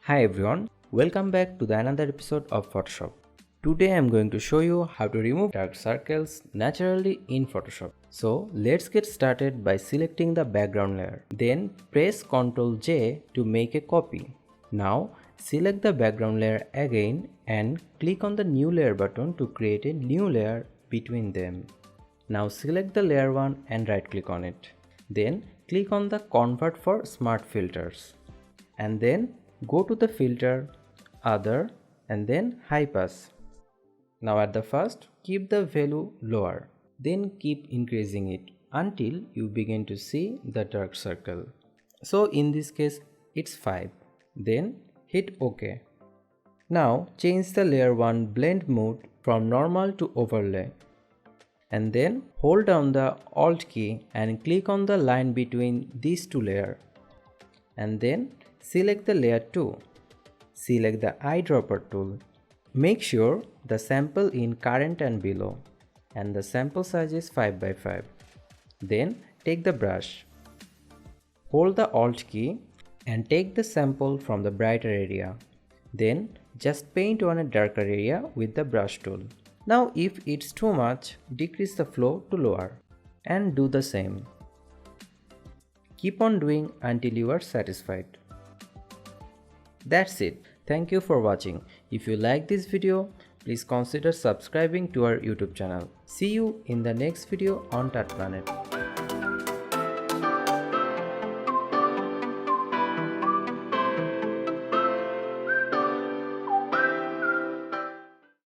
Hi everyone, welcome back to the another episode of Photoshop. Today I am going to show you how to remove dark circles naturally in Photoshop. So let's get started by selecting the background layer. Then press Ctrl J to make a copy. Now select the background layer again and click on the new layer button to create a new layer between them. Now select the layer 1 and right click on it. Then click on the Convert for Smart Filters. And then go to the filter, other, and then high pass. Now at the first, keep the value lower. Then keep increasing it until you begin to see the dark circle. So in this case, it's 5. Then hit OK. Now change the layer 1 blend mode from normal to overlay. And then hold down the Alt key and click on the line between these two layers. And then select the layer 2. Select the eyedropper tool. Make sure the sample in current and below and the sample size is 5 by 5. Then take the brush. Hold the Alt key and take the sample from the brighter area. Then just paint on a darker area with the brush tool. Now if it's too much, decrease the flow to lower and do the same. Keep on doing until you are satisfied. That's it. Thank you for watching. If you like this video, please consider subscribing to our YouTube channel. See you in the next video on Tat Planet.